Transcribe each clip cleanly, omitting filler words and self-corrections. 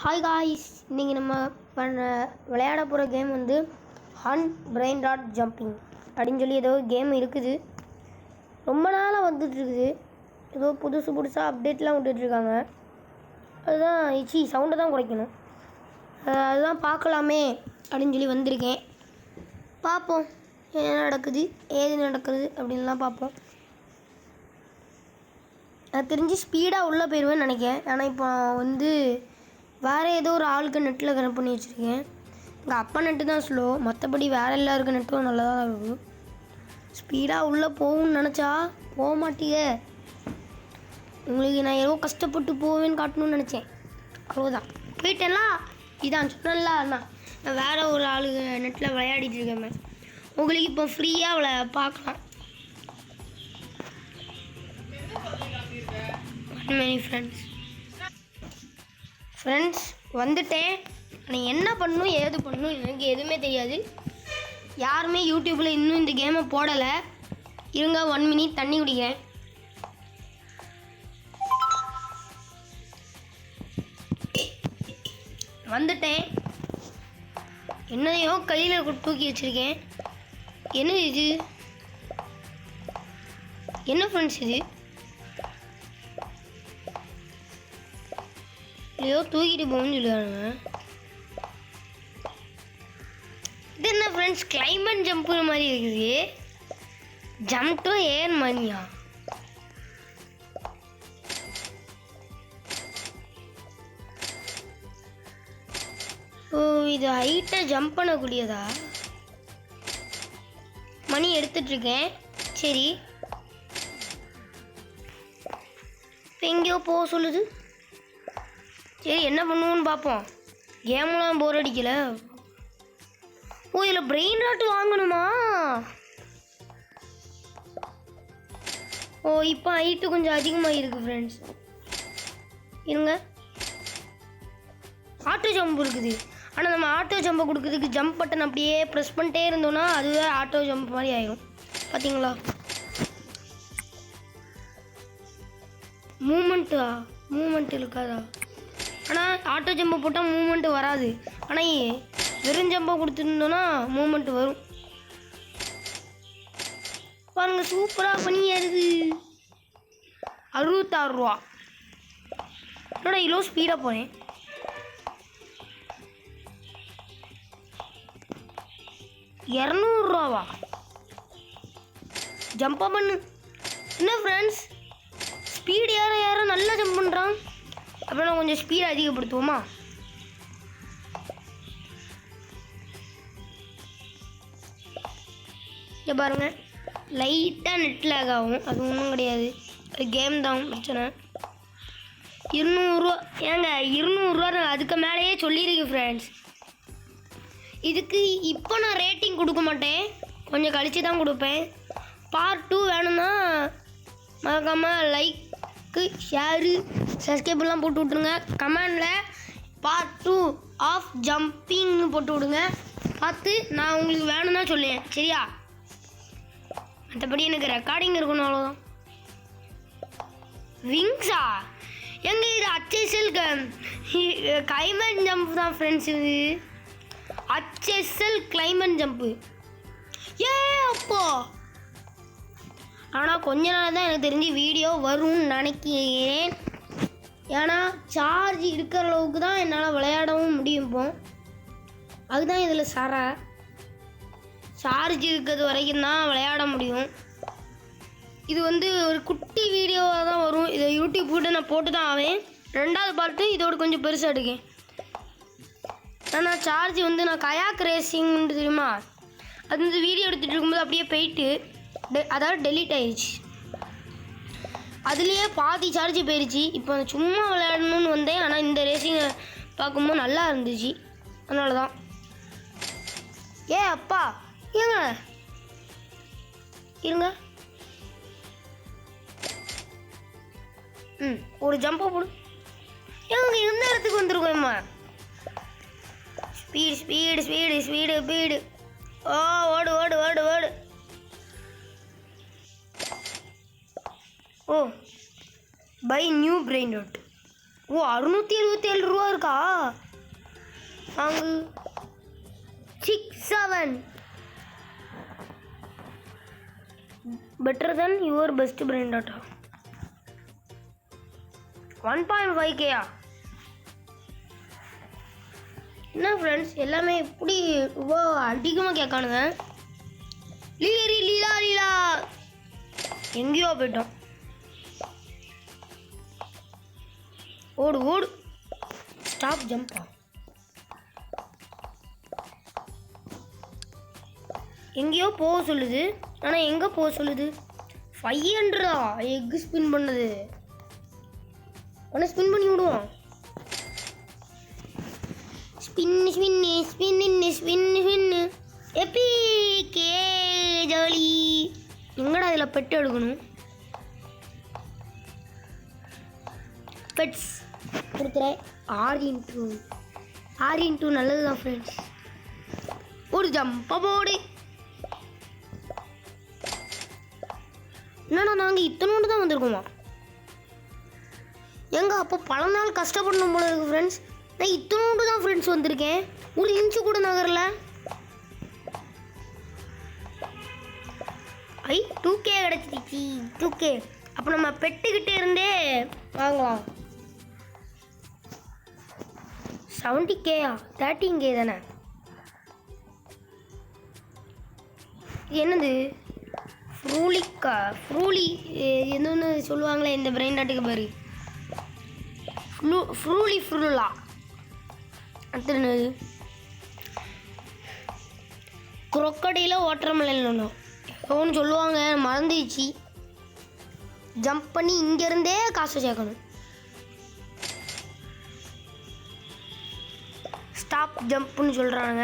Hi guys, இன்றைக்கி நம்ம விளையாட போகிற கேம் வந்து ஹண்ட் பிரெயின் ராட் ஜம்பிங் அப்படின்னு சொல்லி ஏதோ கேம் இருக்குது. ரொம்ப நாளாக வந்துட்டுருக்குது. ஏதோ புதுசாக அப்டேட்லாம் விட்டுட்ருக்காங்க. அதுதான் சவுண்டை தான் குறைக்கணும். அதுதான் பார்க்கலாமே அப்படின்னு சொல்லி வந்திருக்கேன். பார்ப்போம் என்ன நடக்குது ஏது நடக்குது அப்படின்லாம் பார்ப்போம். எனக்கு தெரிஞ்சு ஸ்பீடாக உள்ளே போயிடுவேன்னு நினைக்கிறேன். ஆனால் இப்போ வந்து வேறு ஏதோ ஒரு ஆளுக்கு நெட்டில் கனெக்ட் பண்ணி வச்சுருக்கேன். எங்கள் அப்பா நெட்டு தான் ஸ்லோ, மற்றபடி வேறு எல்லாருக்கும் நெட்டும் நல்லா தான் இருக்கும். ஸ்பீடாக உள்ளே போகும்னு நினச்சா போக மாட்டீங்க. உங்களுக்கு நான் ஏதோ கஷ்டப்பட்டு போவேன்னு காட்டணும்னு நினச்சேன். அவ்வளோதான், போயிட்டேன்ல. இதான் சொன்னல, நான் வேறு ஒரு ஆளுக்கு நெட்டில் விளையாடிட்டு இருக்கேன். உங்களுக்கு இப்போ ஃப்ரீயாக பார்க்கலாம். மெனி ஃப்ரெண்ட்ஸ் வந்துட்டேன். ஆனால் என்ன பண்ணணும் ஏது பண்ணணும் எனக்கு எதுவுமே தெரியாது. யாருமே யூடியூப்பில் இன்னும் இந்த கேமை போடலை. இருங்க 1 மினிட் தண்ணி குடிக்கிறேன். வந்துட்டேன். என்னதையோ கையில் தூக்கி வச்சுருக்கேன். என்ன இது? என்ன ஃப்ரெண்ட்ஸ் இது? ஏதோ தூக்கிட்டு போகணும்னு சொல்லுவாங்க. இது என்ன ஃப்ரெண்ட்ஸ், கிளைமேட் ஜம்ப்பு மாதிரி இருக்குது. ஜம்ப் டு ஏர் மணியா? ஓ, இது ஹைட்டாக ஜம்ப் பண்ணக்கூடியதா? மணி எடுத்துட்ருக்கேன். சரி, இப்போ எங்கேயோ போக சொல்லுது. சரி, என்ன பண்ணுவோன்னு பார்ப்போம். கேம்லாம் போர் அடிக்கலை. ஓ, இதில் பிரெயின் ராட் வாங்கணுமா? ஓ, இப்போ ஹைட்டு கொஞ்சம் அதிகமாக இருக்குது ஃப்ரெண்ட்ஸ். இருங்க, ஆட்டோ ஜம்ப் இருக்குது. ஆனால் நம்ம ஆட்டோ ஜம்பை கொடுக்குறதுக்கு ஜம்ப் பட்டன் அப்படியே ப்ரெஸ் பண்ணிட்டே இருந்தோன்னா அதுவே ஆட்டோ ஜம்ப் மாதிரி ஆகிடும். பார்த்தீங்களா? மூமெண்ட் இருக்காதா? ஆனால் ஆட்டோ ஜம்பை போட்டால் மூமெண்ட்டு வராது. ஆனால் வெறும் ஜம்பை கொடுத்துருந்தோன்னா மூமெண்ட்டு வரும். பாருங்க, சூப்பராக பண்ணியாக இருக்குது. 66 ரூபா. என்னோட இவ்வளோ ஸ்பீடாக போனேன். $200 ஜம்ப்பாக பண்ணு. என்ன ஃப்ரெண்ட்ஸ், ஸ்பீடு யார நல்லா ஜம்ப் பண்ணுறான். அப்புறம் கொஞ்சம் ஸ்பீடை அதிகப்படுத்துவோமா? இங்கே பாருங்கள், லைட்டாக நெட் லேக் ஆகும். அது ஒன்றும் கிடையாது, அது கேம் தான் பிரச்சனை. 200 ரூபா. ஏங்க 200 ரூபா நான் அதுக்கு மேலேயே சொல்லியிருக்கு ஃப்ரெண்ட்ஸ். இதுக்கு இப்போ நான் ரேட்டிங் கொடுக்க மாட்டேன், கொஞ்சம் கழித்து தான் கொடுப்பேன். பார்ட் 2 வேணும்னா மறக்காமல் லைக்கு, ஷேரு, சப்ஸ்கிரைப்லாம் போட்டு விட்ருங்க. கமெண்டில் பார்ட் 2 ஆஃப் ஜம்பிங்னு போட்டு விடுங்க. பார்த்து நான் உங்களுக்கு வேணும்னா சொல்லுவேன், சரியா? மற்றபடி எனக்கு ரெக்கார்டிங் இருக்கணும், அவ்வளோதான். விங்ஸா? எங்க இது HSL கிளைமேட் ஜம்ப் தான் ஃப்ரெண்ட்ஸ். இது HSL கிளைமேட் ஜம்ப்பு. ஏ அப்போ, ஆனால் கொஞ்ச நாள் தான் எனக்கு தெரிஞ்சு வீடியோ வரும்னு நினைக்கிறேன். ஏன்னா சார்ஜ் இருக்கிற அளவுக்கு தான் என்னால் விளையாடவும் முடியும். இப்போ அதுதான் இதில் சார்ஜ் இருக்கிறது வரைக்கும் தான் விளையாட முடியும். இது வந்து ஒரு குட்டி வீடியோவாக தான் வரும். இதை யூடியூப் கூட நான் போட்டு தான் ஆவேன். 2வது பார்த்து இதோட கொஞ்சம் பெருசாக எடுக்கேன். ஆனால் சார்ஜ் வந்து நான் கயாக் ரேசிங்னு தெரியுமா, அது வந்து வீடியோ எடுத்துகிட்டு இருக்கும்போது அப்படியே போயிட்டு அதாவது டெலீட் ஆயிடுச்சு. அதுலேயே பாதி சார்ஜ் போயிடுச்சு. இப்போ சும்மா விளையாடணும்னு வந்தேன். ஆனால் இந்த ரேசிங்கை பார்க்கும்போது நல்லா இருந்துச்சு, அதனால தான். ஏ அப்பா, ஏங்க இருங்க. ஒரு ஜம்பை போடு. ஏங்க இந்த இடத்துக்கு வந்துருக்கோம்மா. ஸ்பீடு. ஓ, ஓடு. ஓ, பை நியூ பிரெயின் ராட். ஓ 677 இருக்கா? வாங்கு. 6-7 better than your best brain data. 1.5K என்ன ஃப்ரெண்ட்ஸ் எல்லாமே இப்படி இவ்வளோ அதிகமாக கேட்கானுங்க. லீலா லீலா எங்கேயோ போயிட்டோம். ஓடு ஓடு. ஸ்டாப் ஜம்பா. எங்கேயோ போக சொல்லுது. ஆனால் எங்கே போக சொல்லுது? 500 எக்கு ஸ்பின் பண்ணது. உடனே ஸ்பின் பண்ணி விடுவோம். Spin spin spin spin spin எப்பிக்கே ஜாலி. எங்கடா இதில் பெட்டு எடுக்கணும்? பெட்ஸ் கொடுக்குறேன். 6x நல்லது தான் ஃப்ரெண்ட்ஸ். ஒரு ஜம்பா போடு. என்னடா நாங்கள் இத்தனோண்டு தான் வந்திருக்கோமா? எங்க அப்போ பல நாள் கஷ்டப்படணும் போல இருக்கு ஃப்ரெண்ட்ஸ். நான் இத்தனோண்டு தான் ஃப்ரெண்ட்ஸ் வந்திருக்கேன். ஒரு இன்ச்சு கூட நகரல. 2K கிடச்சிருச்சு. 2K. அப்போ நம்ம பெட்டுக்கிட்டே இருந்தே வாங்கலாம். 70K 13K தானே? என்னது ஃப்ரூலிக்கா? ஃப்ரூலி என்னன்னு சொல்லுவாங்களே இந்த பிரெயின் டாட்டுக்கு பேர். ஃப்ரூலா. அடுத்து என்னது? குரோக்கடையில் வாட்டர்மெலன் ஒன்று ஒன்று சொல்லுவாங்க, மறந்துடுச்சு. ஜம்ப் பண்ணி இங்கேருந்தே காசு சேர்க்கணும். ஸ்டாப் ஜம்ப்னு சொல்கிறாங்க.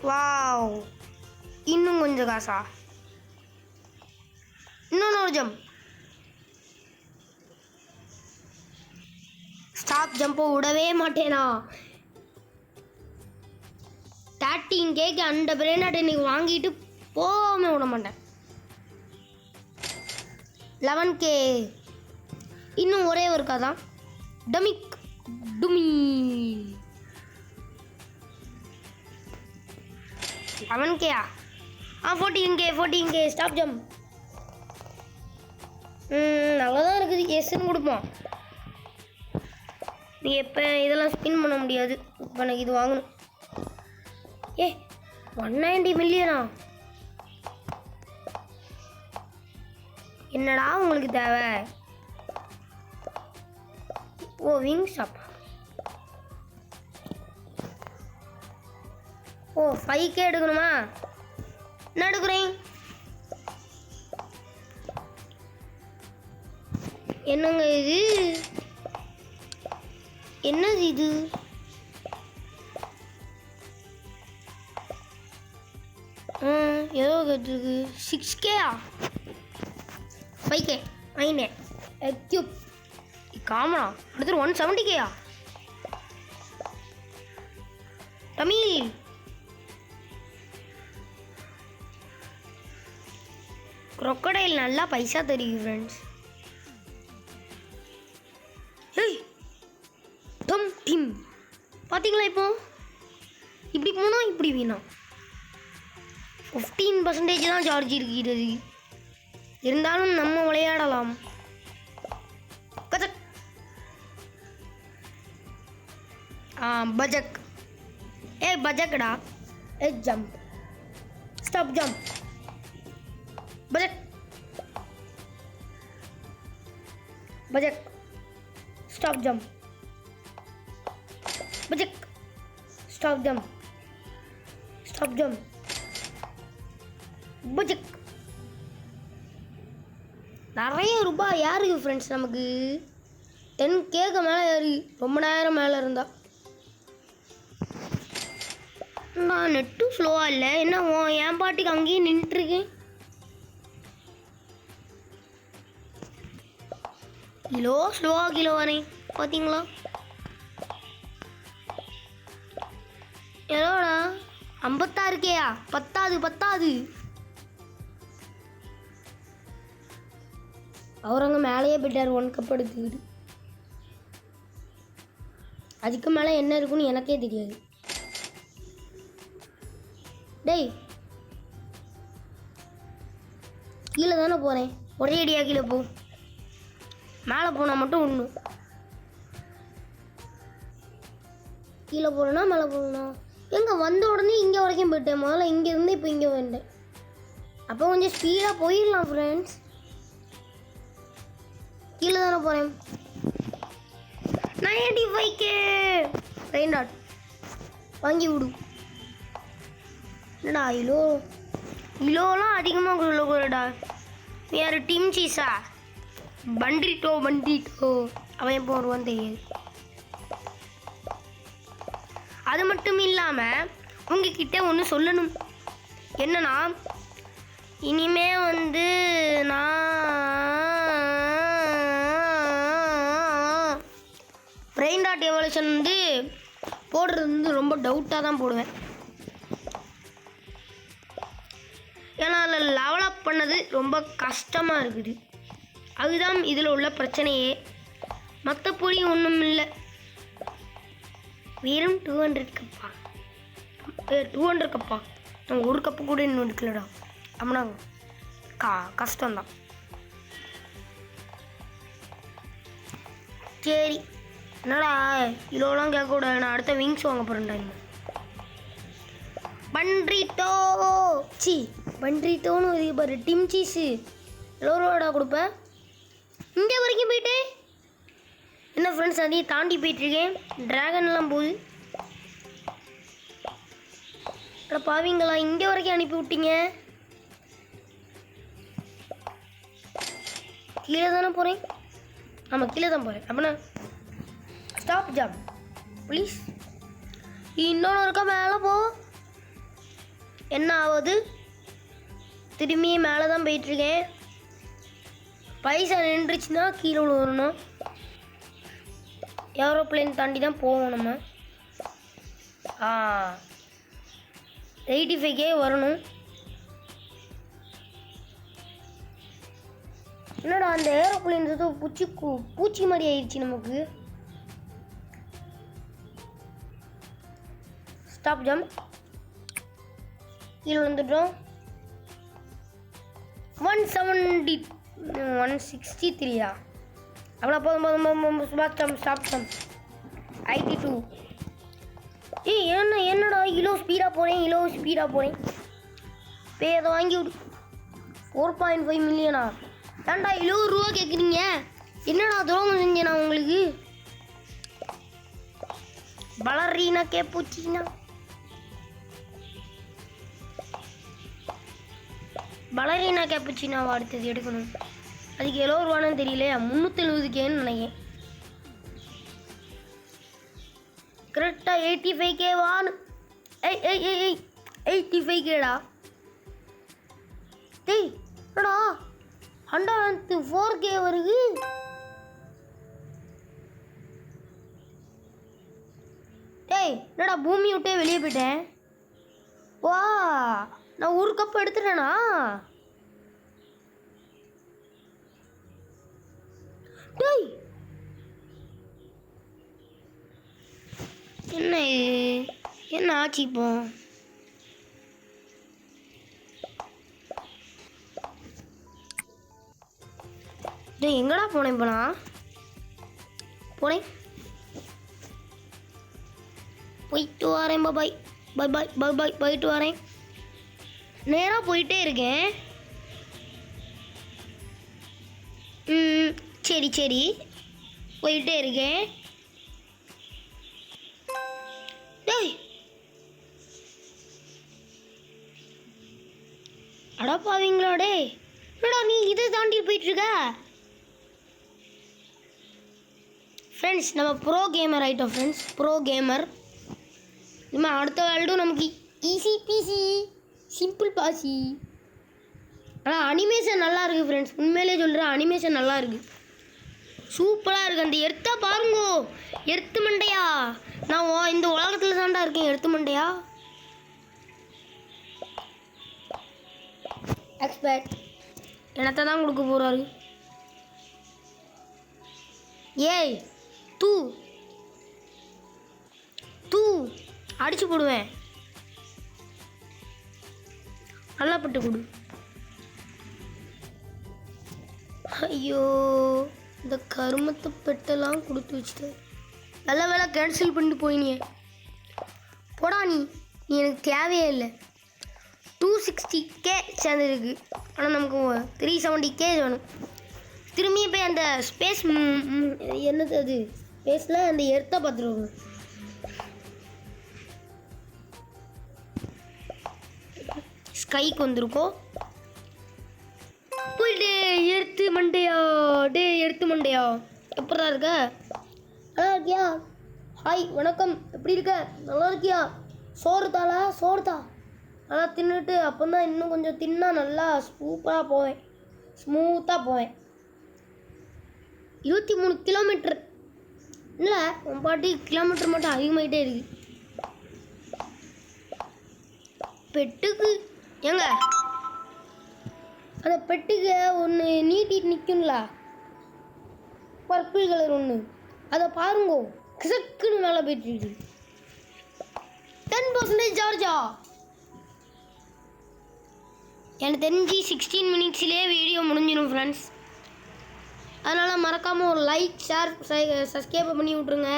வாவ், இன்னும் கொஞ்சம் காசா? இன்னொன்று ஜம்ப். ஸ்டாப் ஜம்பை விடவே மாட்டேனா? 13K அந்த பிரெயினாட் இன்னைக்கு வாங்கிட்டு போகாம விட மாட்டேன். 11K இன்னும் ஒரே ஒரு கதான். டமிக் டுமி 11K 14K ஸ்டாப் ஜம்ப். நல்லா தான் இருக்குது. எஸ்ன்னு கொடுப்போம். நீ எப்போ இதெல்லாம் ஸ்பின் பண்ண முடியாது. இப்போ எனக்கு இது வாங்கணும். 190 மில்லியனா? என்னடா உங்களுக்கு தேவை? ஓ விங் ஷாப். ஓ 5K எடுக்கணுமா? என்ன எடுக்கிறேன்? என்னங்க இது? என்னது இது? ஏதோ கேட்டுருக்கு. 6K 5K வாங்கினேன். எக்யூப் காமனா. அடுத்து 170K தமிழ். crocodile நல்லா பைசா தெரியும் ஃப்ரெண்ட்ஸ். டம் டிம் பார்த்தீங்களா? இப்போ இப்படி போனால் இப்படி வேணும். 15% தான் சார்ஜ் இருக்கிறது. இருந்தாலும் நம்ம விளையாடலாம். கஜக் பஜக். பஜக்டா. ஜம்ப். Stop jump. பஜக் பஜக். Stop jump. பஜக். Stop jump. Stop jump. பஜக். நிறைய ரூபாய் யாருக்கு ஃப்ரெண்ட்ஸ்? நமக்கு 10Kக்கு மேலே ஏறி ரொம்ப நேரம் மேலே இருந்தா. நான் நெட்டும் ஸ்லோவாக இல்லை. என்ன என் பாட்டுக்கு அங்கேயே நின்றுருக்கேன். ஸ்லோவாக வரேன் பார்த்தீங்களா? எவ்வளோடா? 56K பத்தாது. அவர் அங்கே மேலேயே போயிட்டார் 1 கப் எடுத்துக்கிட்டு. அதுக்கு மேலே என்ன இருக்குன்னு எனக்கே தெரியாது. டேய் கீழே தானே போகிறேன், ஒரே அடியாக கீழே போ. மேலே போனால் மட்டும் ஒன்று, கீழே போகணுன்னா மேலே போகணும்னா எங்கே வந்த உடனே இங்கே வரைக்கும் போயிட்டேன். முதல்ல இங்கேருந்து இப்போ இங்கே வந்தேன். அப்போ கொஞ்சம் ஸ்பீடாக போயிடலாம் ஃப்ரெண்ட்ஸ். கீழே தானே போகிறேன். 95K ரெயின் டாட் வாங்கி விடு. என்னடா இலோலாம் அதிகமாக சொல்லக்கூடாடா. யார் டீம் சீஸா? பண்டிட்டோ அவன் எப்போ வருவான்னு தெரியாது. அது மட்டும் இல்லாமல் உங்ககிட்ட ஒன்று சொல்லணும். என்னன்னா இனிமே வந்து நான் ரெயின் டாட் எவல்யூஷன் வந்து போடுறது வந்து ரொம்ப டவுட்டாக தான் போடுவேன். ஏன்னா அதில் லெவலப் பண்ணது ரொம்ப கஷ்டமாக இருக்குது. அதுதான் இதில் உள்ள பிரச்சனையே. மற்றபடி ஒன்றும் இல்லை. வெறும் 200 கப்பா 200 கப்பா. நான் 1 கப்பு கூட இன்னும் எடுக்கலடா. அப்படின்னா கஷ்டம்தான். சரி என்னடா இவ்வளோலாம் கேட்கக்கூடாது. நான் அடுத்த விங்ஸ் வாங்க போகிறேன்டா. இன்னும் பண்ட்ரிட்டோன்னு ஒரு பாரு டிம் சீஸு எவ்வளோடா கொடுப்பேன். இங்கே வரைக்கும் போயிட்டு என்ன ஃப்ரெண்ட்ஸ் அதையும் தாண்டி போயிட்டுருக்கேன். ட்ராகன்லாம் போகுது. பாவீங்களா இங்கே வரைக்கும் அனுப்பி விட்டீங்க. கீழே தானே போகிறேன். ஆமாம் கீழே தான் போகிறேன். அப்படின்னா ஸ்டாப் ஜாப் ப்ளீஸ். இன்னொன்று இருக்கா மேலே போ. என்ன ஆகுது? திரும்பியும் மேலே தான் போயிட்டுருக்கேன். பைசா நின்றுச்சுன்னா கீழே விழுவணும். ஏரோப்ளேன் தாண்டி தான் போவோம் நம்ம. 85K வரணும். என்னடா அந்த ஏரோப்ளேன் பூச்சி மாதிரி ஆயிடுச்சு நமக்கு. Stop jump. கீழே வந்துட்டோம். 163 அவ்வளோ போதும். Stop jump 82. என்னடா இவ்வளோ ஸ்பீடாக போகிறேன். இப்போ அதை வாங்கி விடு. 4.5 மில்லியனா? ஏன்டா 70 ரூபா கேட்குறீங்க? என்னடா துரோகம் செஞ்சேன் நான் உங்களுக்கு? பலரீனா கேப்புச்சினா அடுத்தது எடுக்கணும். அதுக்கு 70 ரூபான்னு தெரியலையா? 370Kன்னு நினைக்கிறேன். கரெக்டாக 85K வான்னு. 85Kடா. டேய் என்னடா 104K வருது. டேய் என்னடா பூமி விட்டே வெளியே போயிட்டேன். வா நான் 1 கப் எடுத்துட்டேனா? டேய் என்ன ஆச்சு இப்போ? டேய் எங்கடா போனேன் இப்போ? நான் போயிட்டு வரேன். பாய் போயிட்டு வரேன். நேராக போயிட்டே இருக்கேன். சரி போயிட்டே இருக்கேன். டேய் அடப்பாவீங்களா? டேய் என்னடா நீ இதை தாண்டி போயிட்டுருக்க? ஃப்ரெண்ட்ஸ் நம்ம ப்ரோ கேமர் ஆகிட்டோம். Pro gamer. இனிமேல் அடுத்த வேர்ல்டும் நமக்கு ஈஸி பீசி சிம்பிள் பாசி. ஆனால் அனிமேஷன் நல்லா இருக்குது ஃப்ரெண்ட்ஸ். உண்மையிலே சொல்கிறேன், அனிமேஷன் நல்லா இருக்குது. சூப்பராக இருக்குது. அந்த எர்த்தை பாருங்கோ. எர்த்து மண்டையா? நான் இந்த உலகத்தில் தாண்டா இருக்கேன். எர்த்து மண்டையா? எக்ஸ்பர்ட் என்னத்தை தான் கொடுக்க போகிறாரு. ஏய் தூ தூ அடிச்சு போடுவேன். நல்லா பட்டு கொடு. ஐயோ இந்த கருமத்தை பெட்டெல்லாம் கொடுத்து வச்சுட்டு நல்ல வேலை கேன்சல் பண்ணிட்டு போயினியே. போடா நீ எனக்கு தேவையே இல்லை. 260K சேர்ந்துருக்கு. ஆனால் நமக்கு 370K வேணும். திரும்பி போய் அந்த ஸ்பேஸ் என்னது அது ஸ்பேஸில் அந்த எர்த்தை பார்த்துருவாங்க. ஸ்கைக்கு வந்திருக்கோம். போயிட்டு எடுத்து மண்டையா எப்படா இருக்க? நல்லா இருக்கியா? ஹாய் வணக்கம், எப்படி இருக்க? நல்லா இருக்கியா? சோறு தா நல்லா தின்னுட்டு அப்போ தான் இன்னும் கொஞ்சம் தின்னா நல்லா சூப்பராக போவேன், ஸ்மூத்தாக போவேன். 23 கிலோமீட்டர் இல்லை உன் பாட்டி கிலோமீட்டர் மட்டும் அதிகமாகிட்டே இருக்கு. பெட்டுக்கு ஏங்க அந்த பெட்டுக்கு ஒன்று நீட்டிட்டு நிற்கும்ல பர்பிள் கலர் ஒன்று, அதை பாருங்கோ கிசக்குன்னு மேலே போயிட்டு 10% சார்ஜா. எனக்கு தெரிஞ்சு 16 மினிட்ஸ்லேயே வீடியோ முடிஞ்சிடும் ஃப்ரெண்ட்ஸ். அதனால் மறக்காமல் ஒரு லைக் ஷேர் சப்ஸ்கிரைப் பண்ணி விட்ருங்க.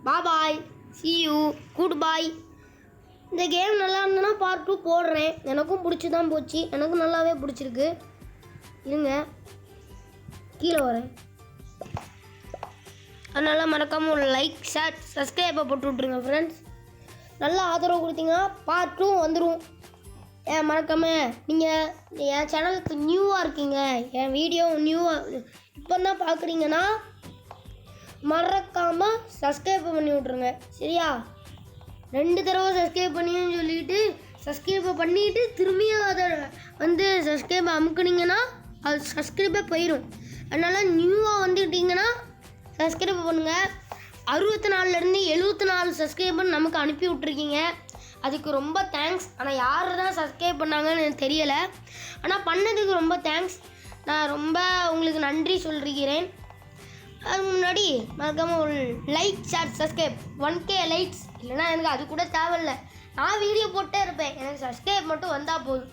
பாய் see you குட் பாய். இந்த கேம் நல்லா இருந்ததுன்னா பார்ட் 2 போடுறேன். எனக்கும் பிடிச்சி தான் போச்சு, எனக்கும் நல்லாவே பிடிச்சிருக்கு. இருங்க கீழே வரேன். அதனால் மறக்காமல் ஒரு லைக் ஷேர் சப்ஸ்கிரைப்பை போட்டு விட்ருங்க ஃப்ரெண்ட்ஸ். நல்லா ஆதரவு கொடுத்தீங்கன்னா பார்ட் 2 வந்துடும். ஏன் மறக்காமல் நீங்கள் என் சேனலுக்கு நியூவாக இருக்கீங்க, என் வீடியோ நியூவாக இப்போ தான் பார்க்குறீங்கன்னா மறக்காமல் சப்ஸ்கிரைப் பண்ணி விட்ருங்க சரியா? 2 தடவை சப்ஸ்கிரைப் பண்ணின்னு சொல்லிட்டு சப்ஸ்கிரைப் பண்ணிவிட்டு திரும்பியும் அதை வந்து சப்ஸ்கிரைப் அமுக்குனீங்கன்னா அது சப்ஸ்கிரைபே போயிடும். அதனால் நியூவாக வந்துக்கிட்டிங்கன்னா சப்ஸ்கிரைப் பண்ணுங்கள். 64லேருந்து 74 சப்ஸ்கிரைபர் நமக்கு அனுப்பி விட்ருக்கீங்க, அதுக்கு ரொம்ப தேங்க்ஸ். ஆனால் யார் தான் சப்ஸ்கிரைப் பண்ணாங்கன்னு எனக்கு தெரியலை, ஆனால் பண்ணதுக்கு ரொம்ப தேங்க்ஸ். நான் ரொம்ப உங்களுக்கு நன்றி சொல்லிக்கிறேன். அதுக்கு முன்னாடி மறக்காமல் ஒரு like share subscribe 1K likes இல்லைனா எனக்கு அது கூட தேவையில்லை. நான் வீடியோ போட்டே இருப்பேன், எனக்கு சப்ஸ்கிரைப் மட்டும் வந்தால் போதும்.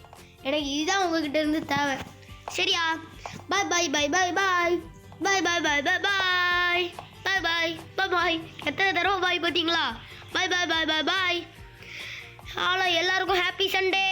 எனக்கு இதுதான் உங்ககிட்ட இருந்து தேவை சரியா? பாய் பாய் பாய் பாய் பாய் பாய் பாய் பாய் பாய் பாய் பாய் பாய் பாய் பாய். எத்தனை தடவை பாய் பார்த்தீங்களா? பாய் பாய் பாய் பாய் பாய். ஹலோ எல்லாருக்கும் ஹாப்பி சண்டே.